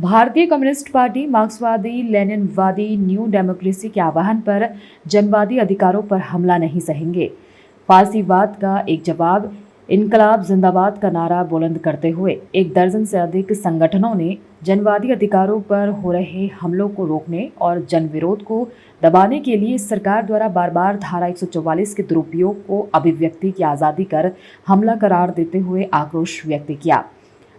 भारतीय communist party मार्क्सवादी लेनिनवादी new democracy के आह्वान पर जनवादी अधिकारों पर हमला नहीं सहेंगे। फासीवाद का एक जवाब, इनकलाब जिंदाबाद का नारा बुलंद करते हुए एक दर्जन से अधिक संगठनों ने जनवादी अधिकारों पर हो रहे हमलों को रोकने और जनविरोध को दबाने के लिए सरकार द्वारा बार बार धारा 144 के दुरुपयोग को अभिव्यक्ति की आज़ादी कर हमला करार देते हुए आक्रोश व्यक्त किया।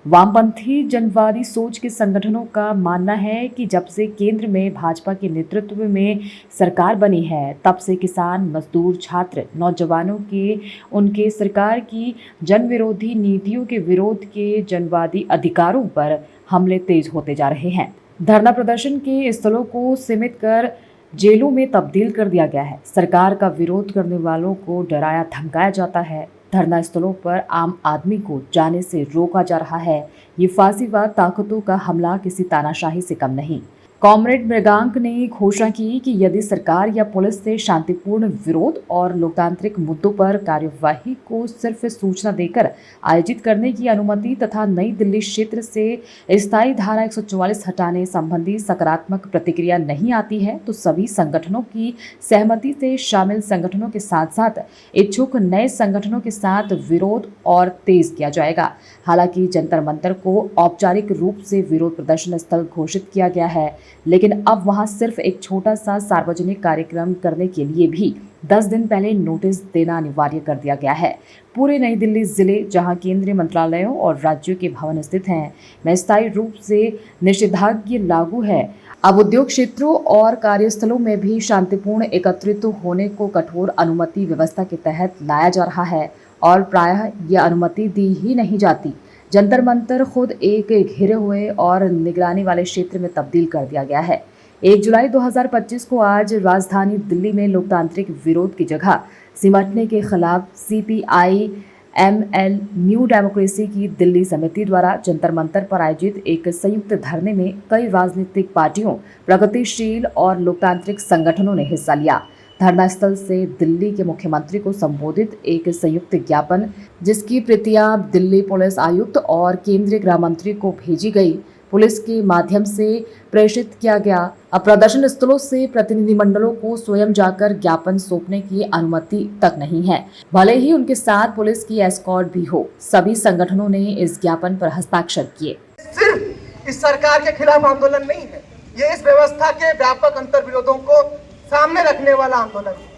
वामपंथी जनवादी सोच के संगठनों का मानना है कि जब से केंद्र में भाजपा के नेतृत्व में सरकार बनी है, तब से किसान, मजदूर, छात्र, नौजवानों के उनके सरकार की जनविरोधी नीतियों के विरोध के जनवादी अधिकारों पर हमले तेज होते जा रहे हैं। धरना प्रदर्शन के स्थलों को सीमित कर जेलों में तब्दील कर दिया गया है। सरकार का विरोध करने वालों को डराया धमकाया जाता है। धरना स्थलों पर आम आदमी को जाने से रोका जा रहा है। ये फासीवाद ताकतों का हमला किसी तानाशाही से कम नहीं। कॉमरेड मृगांक ने घोषणा की कि यदि सरकार या पुलिस से शांतिपूर्ण विरोध और लोकतांत्रिक मुद्दों पर कार्यवाही को सिर्फ सूचना देकर आयोजित करने की अनुमति तथा नई दिल्ली क्षेत्र से स्थायी धारा 144 हटाने संबंधी सकारात्मक प्रतिक्रिया नहीं आती है, तो सभी संगठनों की सहमति से शामिल संगठनों के साथ साथ इच्छुक नए संगठनों के साथ विरोध और तेज किया जाएगा। हालांकि जंतर मंतर को औपचारिक रूप से विरोध प्रदर्शन स्थल घोषित किया गया है, लेकिन अब वहां सिर्फ एक छोटा सा सार्वजनिक कार्यक्रम करने के लिए भी 10 दिन पहले नोटिस देना अनिवार्य कर दिया गया है। पूरे नई दिल्ली जिले, जहां केंद्रीय मंत्रालयों और राज्यों के भवन स्थित हैं, में स्थायी रूप से निषेधाज्ञा लागू है। अब उद्योग क्षेत्रों और कार्यस्थलों में भी शांतिपूर्ण एकत्रित होने को कठोर अनुमति व्यवस्था के तहत लाया जा रहा है और प्रायः यह अनुमति दी ही नहीं जाती। जंतर मंतर खुद एक घिरे हुए और निगरानी वाले क्षेत्र में तब्दील कर दिया गया है। 1 जुलाई 2025 को आज राजधानी दिल्ली में लोकतांत्रिक विरोध की जगह सिमटने के खिलाफ CPI-ML न्यू डेमोक्रेसी की दिल्ली समिति द्वारा जंतर मंतर पर आयोजित एक संयुक्त धरने में कई राजनीतिक पार्टियों, प्रगतिशील और लोकतांत्रिक संगठनों ने हिस्सा लिया। धरना स्थल से दिल्ली के मुख्यमंत्री को संबोधित एक संयुक्त ज्ञापन, जिसकी प्रतियां दिल्ली पुलिस आयुक्त और केंद्रीय गृह मंत्री को भेजी गई, पुलिस के माध्यम से प्रेषित किया गया। अब प्रदर्शन स्थलों से प्रतिनिधिमंडलों को स्वयं जाकर ज्ञापन सौंपने की अनुमति तक नहीं है, भले ही उनके साथ पुलिस की एस्कॉर्ट भी हो। सभी संगठनों ने इस ज्ञापन पर हस्ताक्षर किए। सिर्फ इस सरकार के खिलाफ आंदोलन नहीं है, ये इस व्यवस्था के व्यापक अंतर विरोधों को सामने रखने वाला आंदोलन है।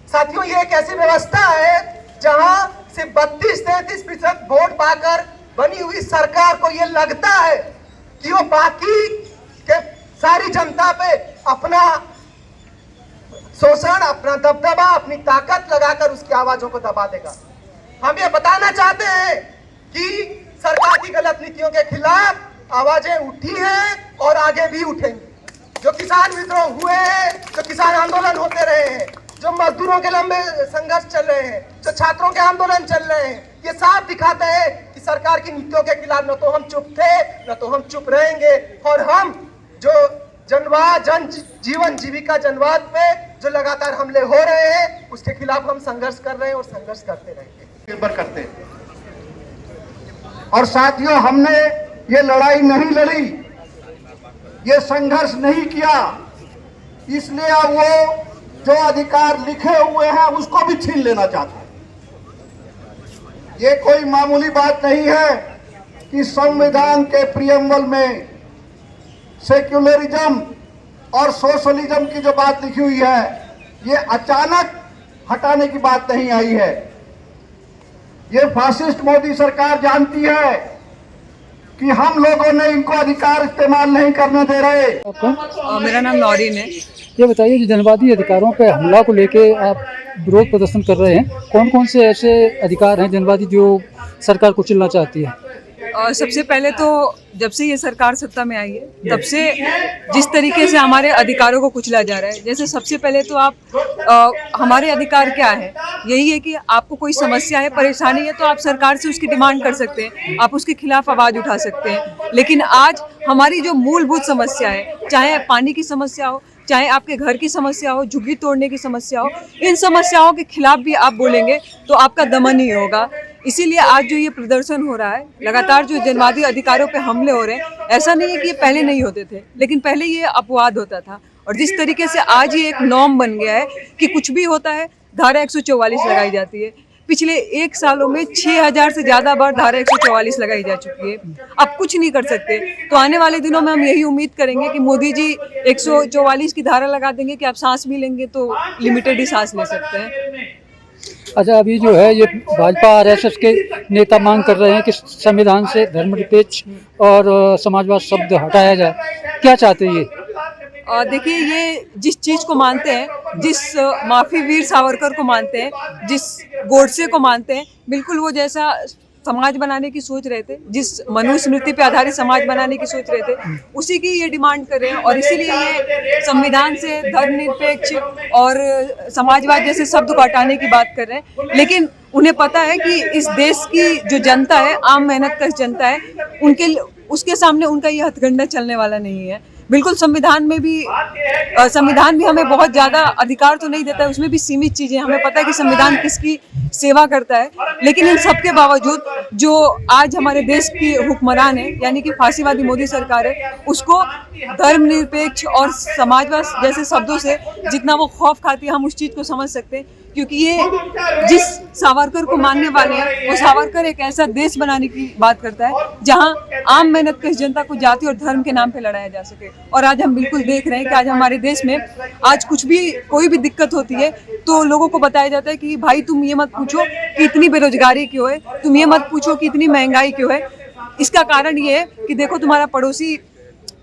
साथियों, ये एक ऐसी व्यवस्था है जहां सिर्फ 32-33% वोट पाकर बनी हुई सरकार को ये लगता है कि वो बाकी के सारी जनता पे अपना शोषण, अपना दबदबा, अपनी ताकत लगाकर उसकी आवाजों को दबा देगा। हम ये बताना चाहते हैं कि सरकार की गलत नीतियों के खिलाफ आवाजें उठी हैं और आगे भी उठेंगी। जो किसान विद्रोह हुए हैं, जो किसान आंदोलन होते रहे हैं, जो मजदूरों के लंबे संघर्ष चल रहे हैं, जो छात्रों के आंदोलन चल रहे हैं, ये साफ दिखाते हैं कि सरकार की नीतियों के खिलाफ न तो हम चुप थे, न तो हम चुप रहेंगे। और हम जो जीवन जीविका जनवाद पे जो लगातार हमले हो रहे हैं, उसके खिलाफ हम संघर्ष कर रहे हैं और संघर्ष करते रहेंगे। निर्भर करते हैं। और साथियों, हमने ये लड़ाई नहीं लड़ी, ये संघर्ष नहीं किया, इसलिए अब वो जो अधिकार लिखे हुए हैं उसको भी छीन लेना चाहते हैं। ये कोई मामूली बात नहीं है कि संविधान के प्रियम्बल में सेक्युलरिज्म और सोशलिज्म की जो बात लिखी हुई है, ये अचानक हटाने की बात नहीं आई है। ये फासिस्ट मोदी सरकार जानती है कि हम लोगों ने इनको अधिकार इस्तेमाल नहीं करने दे रहे। मेरा नाम नौरीन है। ये बताइए कि जनवादी अधिकारों पर हमला को लेके आप विरोध प्रदर्शन कर रहे हैं, कौन कौन से ऐसे अधिकार हैं जनवादी जो सरकार को कुचलना चाहती है? सबसे पहले तो जब से ये सरकार सत्ता में आई है, तब से जिस तरीके से हमारे अधिकारों को कुचला जा रहा है, जैसे सबसे पहले तो आप हमारे अधिकार क्या है, यही है कि आपको कोई समस्या है, परेशानी है, तो आप सरकार से उसकी डिमांड कर सकते हैं, आप उसके खिलाफ आवाज़ उठा सकते हैं। लेकिन आज हमारी जो मूलभूत समस्या है, चाहे पानी की समस्या हो, चाहे आपके घर की समस्या हो, झुग्गी तोड़ने की समस्या हो, इन समस्याओं के खिलाफ भी आप बोलेंगे तो आपका दमन नहीं होगा। इसीलिए आज जो ये प्रदर्शन हो रहा है, लगातार जो जनवादी अधिकारों पे हमले हो रहे हैं, ऐसा नहीं है कि ये पहले नहीं होते थे, लेकिन पहले ये अपवाद होता था। और जिस तरीके से आज ये एक नॉर्म बन गया है कि कुछ भी होता है धारा 144 लगाई जाती है। पिछले 1 सालों में 6000 से ज़्यादा बार धारा 144 लगाई जा चुकी है। अब कुछ नहीं कर सकते। तो आने वाले दिनों में हम यही उम्मीद करेंगे कि मोदी जी 144 की धारा लगा देंगे कि आप सांस भी लेंगे तो लिमिटेड ही सांस ले सकते हैं। अच्छा, अभी जो है ये भाजपा आरएसएस के नेता मांग कर रहे हैं कि संविधान से धर्मनिरपेक्ष और समाजवाद शब्द हटाया जाए, क्या चाहते हैं ये? देखिए, ये जिस चीज़ को मानते हैं, जिस माफी वीर सावरकर को मानते हैं, जिस गोडसे को मानते हैं, बिल्कुल वो जैसा समाज बनाने की सोच रहे थे, जिस मनुस्मृति पे आधारित समाज बनाने की सोच रहे थे, उसी की ये डिमांड कर रहे हैं। और इसीलिए ये संविधान से धर्मनिरपेक्ष और समाजवाद जैसे शब्द को हटाने की बात कर रहे हैं। लेकिन उन्हें पता है कि इस देश की जो जनता है, आम मेहनत कश जनता है, उसके सामने उनका ये हथकंडा चलने वाला नहीं है। बिल्कुल संविधान भी हमें बहुत ज़्यादा अधिकार तो नहीं देता है, उसमें भी सीमित चीज़ें। हमें पता है कि संविधान किसकी सेवा करता है, लेकिन इन सब के बावजूद जो आज हमारे देश की हुक्मरान है, यानी कि फांसीवादी मोदी सरकार है, उसको धर्मनिरपेक्ष और समाजवाद जैसे शब्दों से जितना वो खौफ खाती है, हम उस चीज़ को समझ सकते हैं। क्योंकि ये जिस सावरकर को मानने वाले हैं, वो सावरकर एक ऐसा देश बनाने की बात करता है जहां आम मेहनत कश जनता को जाति और धर्म के नाम पे लड़ाया जा सके। और आज हम बिल्कुल देख रहे हैं कि आज हमारे देश में आज कोई भी दिक्कत होती है तो लोगों को बताया जाता है कि भाई तुम ये मत पूछो कि इतनी बेरोजगारी क्यों है, तुम ये मत पूछो कि इतनी महंगाई क्यों है। इसका कारण ये है कि देखो, तुम्हारा पड़ोसी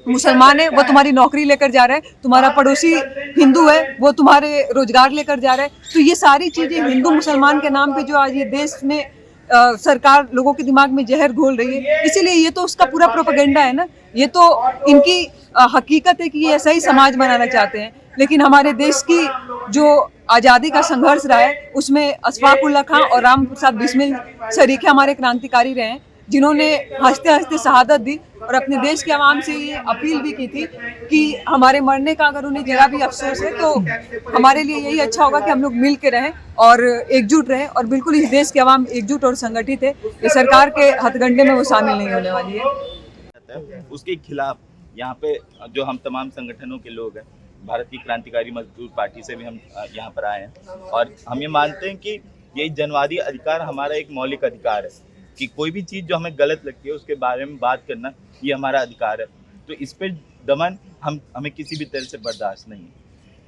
मुसलमान है, वो तुम्हारी नौकरी लेकर जा रहा है, तुम्हारा पड़ोसी हिंदू है, वो तुम्हारे रोजगार लेकर जा रहा है। तो ये सारी चीजें हिंदू मुसलमान के नाम पे जो आज ये देश में सरकार लोगों के दिमाग में जहर घोल रही है, इसीलिए ये तो उसका पूरा प्रोपेगेंडा है ना। ये तो इनकी हकीकत है कि ये ऐसा ही समाज बनाना चाहते हैं। लेकिन हमारे देश की जो आज़ादी का संघर्ष रहा है, उसमें अशफाक उल्लाह खां और राम प्रसाद बिस्मिल सरीखे हमारे क्रांतिकारी रहे हैं, जिन्होंने हंसते हंसते शहादत दी और अपने देश की आवाम से ये अपील भी की थी कि हमारे मरने का अगर उन्हें जरा भी अफसोस है तो हमारे लिए यही अच्छा होगा कि हम लोग मिल के रहें और एकजुट रहें। और बिल्कुल इस देश की आवाम एकजुट और संगठित है, ये सरकार के हथकंडे में वो शामिल नहीं होने वाली है। उसके खिलाफ यहाँ पे जो हम तमाम संगठनों के लोग हैं, भारतीय क्रांतिकारी मजदूर पार्टी से भी हम यहाँ पर आए हैं और हम ये मानते हैं कि ये जनवादी अधिकार हमारा एक मौलिक अधिकार है कि कोई भी चीज़ जो हमें गलत लगती है उसके बारे में बात करना ये हमारा अधिकार है। तो इस पे दमन हमें किसी भी तरह से बर्दाश्त नहीं है।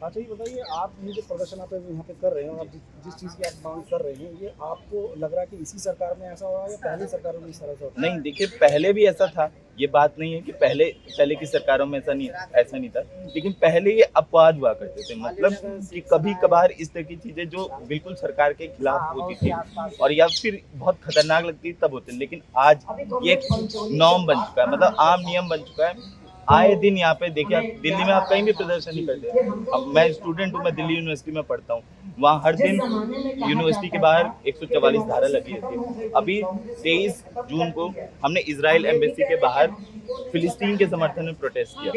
अच्छा, ये बताइए, आप ये जो प्रदर्शन आप यहाँ पे कर रहे हैं और जिस चीज़ की आप मांग कर रहे हैं, ये आपको लग रहा है कि इसी सरकार में ऐसा हुआ या पहली सरकारों में इस तरह से होता? नहीं, देखिए, पहले भी ऐसा था। ये बात नहीं है कि पहले की सरकारों में ऐसा नहीं था, लेकिन पहले ये अपवाद हुआ करते थे। मतलब कि कभी कभार इस तरह की चीज़ें जो बिल्कुल सरकार के खिलाफ होती थी और या फिर बहुत खतरनाक लगती तब होते, लेकिन आज ये एक नॉर्म बन चुका है, मतलब आम नियम बन चुका है। आए दिन यहाँ पे देखिए, दिल्ली में आप कहीं भी प्रदर्शन नहीं करते। अब मैं स्टूडेंट हूँ, मैं दिल्ली यूनिवर्सिटी में पढ़ता हूँ, वहाँ हर दिन यूनिवर्सिटी के बाहर 144 धारा लगी रहती है। अभी 23 जून को हमने इजराइल एम्बेसी के बाहर फिलिस्तीन के समर्थन में प्रोटेस्ट किया।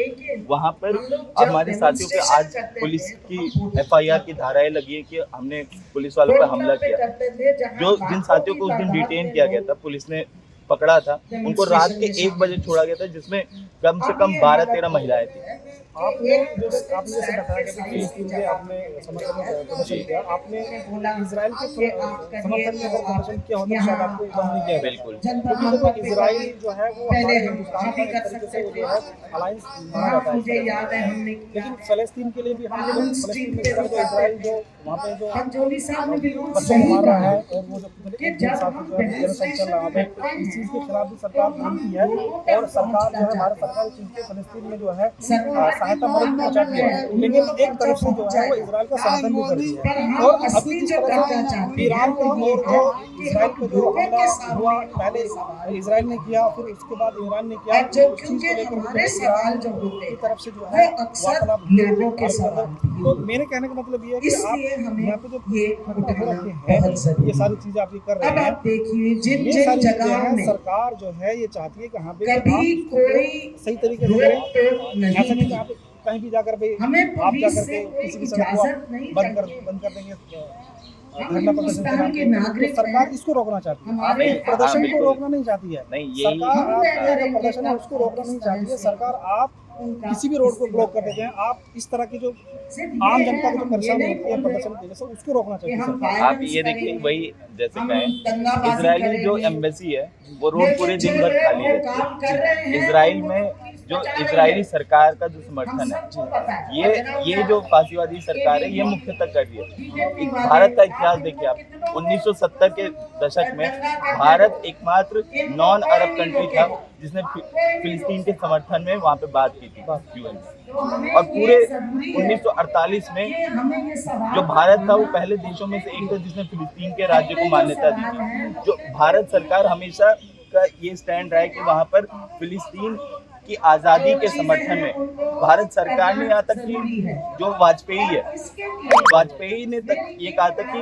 वहाँ पर हमारे साथियों पे आज पुलिस की FIR की धाराएं लगी है कि हमने पुलिस वालों पर हमला किया। जिन साथियों को उस दिन डिटेन किया गया था, पुलिस ने पकड़ा था, उनको रात के 1 बजे छोड़ा गया था, जिसमें कम से कम 12-13 महिलाएं थी। आपने जैसे बताया कि फिलिस्तीन के आपने समर्थन में प्रदर्शन किया, आपने इजराइल के समर्थन में अगर प्रदर्शन किया होता तो शायद आपको बंद नहीं किया। बिल्कुल, क्योंकि देखो, इजराइल जो है वो हमारे हिंदुस्तान का एक तरीके से जो है अलायंस माना जाता है। लेकिन फलस्तीन के लिए भी हम लोग फलस्तीन में इजराइल जो वहाँ पे जो बच्चे मार रहा है और वो जो जेनोसाइड चल रहा है, इस चीज़ के खिलाफ भी सरकार बोलती है और सरकार जो है, भारत सरकार इस चीज़ को फलस्तीन में जो है सहायता मदद पहुँचाती है। लेकिन एक तरफ से जो है वो इजराइल का समर्थन भी करती है। और अभी जिस तरह से ईरान को जो इजराइल को जो हमला हुआ, पहले इजराइल ने किया, फिर उसके बाद ईरान ने किया, उस चीज़ को लेकर ईरान की तरफ से जो है वार्तालाप के साथ। तो मेरे कहने का मतलब ये है कि आप यहाँ पे जो ये सारी चीजें आप ये कर रहे हैं, ये सारी चीजें सरकार जो है ये चाहती है कि यहाँ पे आप सही तरीके से करें। ऐसा नहीं कि आप कहीं भी जाकर आप जाकर के किसी की सड़क को बंद कर देंगे धरना प्रदर्शन के नाम पे, तो सरकार इसको रोकना चाहती है। आप प्रदर्शन को बिल्कुल। रोकना नहीं चाहती है। नहीं, यही- सरकार आपका जो प्रदर्शन है उसको रोकना नहीं चाहती है। सरकार आप किसी भी रोड को ब्लॉक कर देते हैं, आप इस तरह की जो आम जनता को जो परेशानी होती है प्रदर्शन की वजह से, उसको रोकना चाहिए सरकार। आप ये देखिए, वही जैसे कहें इजराइल जो एम्बेसी है वो रोड पूरे दिन भर खाली रहती है। इजराइल में जो इजरायली सरकार का जो समर्थन है, ये जो फासीवादी सरकार है, ये मुख्यतः कर रही है। एक भारत का इतिहास देखिए आप, 1970 के दशक में भारत एकमात्र नॉन अरब कंट्री था जिसने फिलिस्तीन के समर्थन में वहाँ पे बात की थी यूएन में। और पूरे 1948 में जो भारत था वो पहले देशों में से एक था जिसने फिलिस्तीन के राज्य को मान्यता दी थी। जो भारत सरकार हमेशा का ये स्टैंड रहा है कि वहाँ पर फिलिस्तीन की आज़ादी के समर्थन में भारत सरकार ने यहाँ तक कि जो वाजपेयी है, वाजपेयी ने तक ये कहा था कि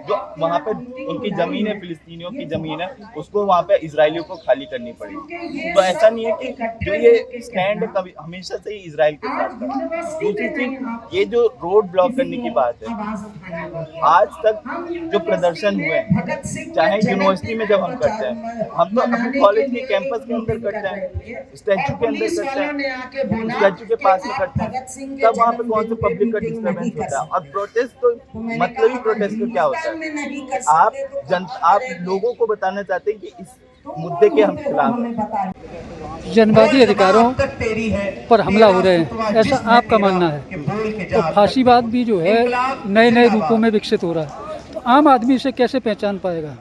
जो वहाँ पर उनकी ज़मीन है, फिलिस्तीनियों की ज़मीन है, उसको वहाँ पे इजरायलियों को खाली करनी पड़ेगी। तो ऐसा नहीं है कि जो ये स्टैंड कभी हमेशा से ही इजराइल के साथ था। दूसरी चीज, ये जो रोड ब्लॉक करने की बात है, आज तक जो प्रदर्शन हुए हैं, चाहे यूनिवर्सिटी में जब हम करते हैं, हम तो अपने कॉलेज के कैंपस के अंदर करते हैं, स्टैचू के अंदर करते हैं, स्टैचू के पास में करते हैं, तब वहाँ पे कौन सा पब्लिक का डिस्टर्बेंस होता है। और प्रोटेस्ट तो मतलब ही प्रोटेस्ट तो क्या होता है, आप लोगों को बताना चाहते हैं कि इस मुद्दे के हम खिलाफ हैं। जनवादी अधिकारों पर हमला हो रहे हैं, ऐसा आपका मानना है। तो फांसीवाद भी जो है नए नए रूपों में विकसित हो रहा है, तो आम आदमी इसे कैसे पहचान पाएगा?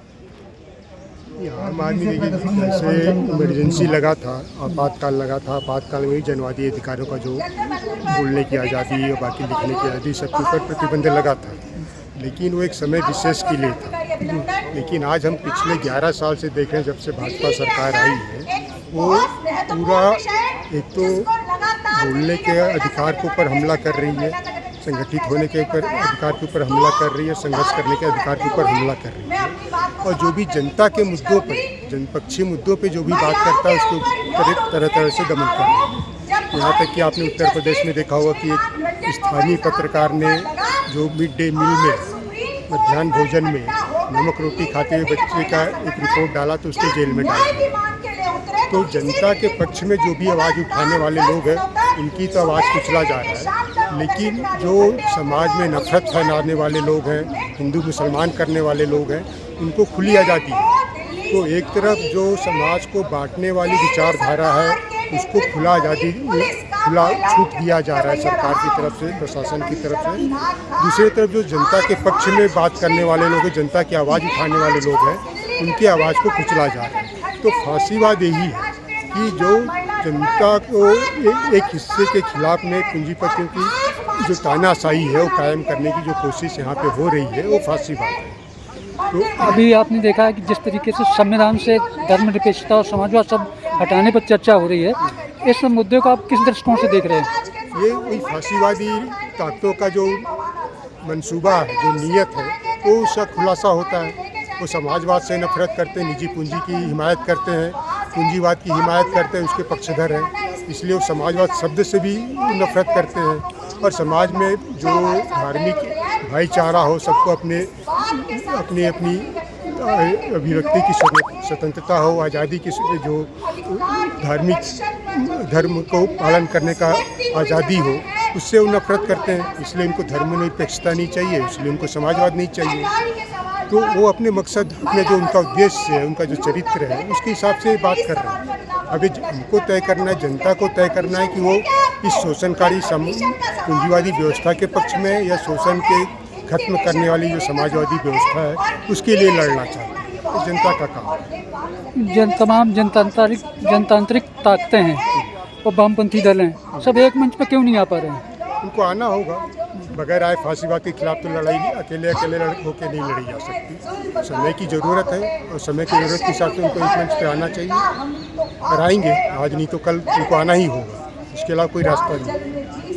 आम आदमी देखिए, जैसे इमरजेंसी लगा था, आपातकाल लगा था, आपातकाल में ही जनवादी अधिकारों का जो बोलने की आज़ादी और बाकी लिखने की आज़ादी सबके ऊपर प्रतिबंध लगा था, लेकिन वो एक समय विशेष के लिए था। लेकिन आज हम पिछले 11 साल से देख रहे हैं, जब से भाजपा सरकार आई है, वो पूरा एक तो बोलने के अधिकार के ऊपर हमला कर रही है, संगठित होने के ऊपर अधिकार के ऊपर हमला कर रही है, संघर्ष करने के अधिकार के ऊपर हमला कर रही है। और जो भी जनता के मुद्दों पर, जनपक्षी मुद्दों पे जो भी बात करता है उसको तरह तरह से दमन कर रही है। यहाँ तक कि आपने उत्तर प्रदेश में देखा होगा कि एक स्थानीय पत्रकार ने जो मिड डे मील में, मध्याह्न भोजन में नमक रोटी खाते हुए बच्चे का एक रिपोर्ट डाला तो उसको जेल में डाल दिया। तो जनता के पक्ष में जो भी आवाज़ उठाने वाले लोग हैं, उनकी तो आवाज़ कुचला जा रहा है, लेकिन जो समाज में नफरत फैलाने वाले लोग हैं, हिंदू मुसलमान करने वाले लोग हैं, उनको खुली आज़ादी है। तो एक तरफ जो समाज को बांटने वाली विचारधारा है, उसको खुला छूट दिया जा रहा है सरकार की तरफ से, प्रशासन की तरफ से। दूसरी तरफ जो जनता के पक्ष में बात करने वाले लोग हैं, जनता की आवाज़ उठाने वाले लोग हैं, उनकी आवाज़ को कुचला जा रहा है। तो फांसीवाद यही है कि जो जनता को एक हिस्से के खिलाफ में पूंजीपतियों की जो तानाशाही है वो कायम करने की जो कोशिश यहाँ पे हो रही है, वो फांसीवाद है। तो अभी आपने देखा है कि जिस तरीके से संविधान से धर्मनिरपेक्षता और समाजवाद सब हटाने पर चर्चा हो रही है, इस मुद्दे को आप किस दृष्टिकोण से देख रहे हैं? ये वही फांसीवादी ताकतों का जो मंसूबा है, जो नीयत है, वो उसका खुलासा होता है। वो समाजवाद से नफरत करते हैं, निजी पूंजी की हिमायत करते हैं, पूंजीवाद की हिमायत करते हैं, उसके पक्षधर हैं, इसलिए वो समाजवाद शब्द से भी नफरत करते हैं। और समाज में जो धार्मिक भाईचारा हो, सबको अपनी अभिव्यक्ति की स्वतंत्रता हो, आज़ादी की जो धार्मिक धर्म को पालन करने का आज़ादी हो, उससे वो नफरत करते हैं। इसलिए उनको धर्मनिरपेक्षता नहीं चाहिए, इसलिए उनको समाजवाद नहीं चाहिए। तो वो अपने मकसद, अपने जो उनका उद्देश्य है, उनका जो चरित्र है, उसके हिसाब से बात कर रहे हैं। अभी हमको तय करना है, जनता को तय करना है कि वो इस शोषणकारी पूंजीवादी व्यवस्था के पक्ष में या शोषण के खत्म करने वाली जो समाजवादी व्यवस्था है, उसके लिए लड़ना चाहते हैं। तो जनता का काम है। तमाम जनतांत्रिक ताकतें हैं और वामपंथी दल हैं, सब एक मंच पर क्यों नहीं आ पा रहे हैं? उनको आना होगा। बगैर आए फांसीवाद के खिलाफ तो लड़ाई अकेले होकर नहीं लड़ी जा सकती। समय की ज़रूरत है और समय की ज़रूरत के हिसाब से उनको एक मंच पे आना चाहिए और आएंगे। आज नहीं तो कल उनको आना ही होगा, इसके अलावा कोई रास्ता नहीं।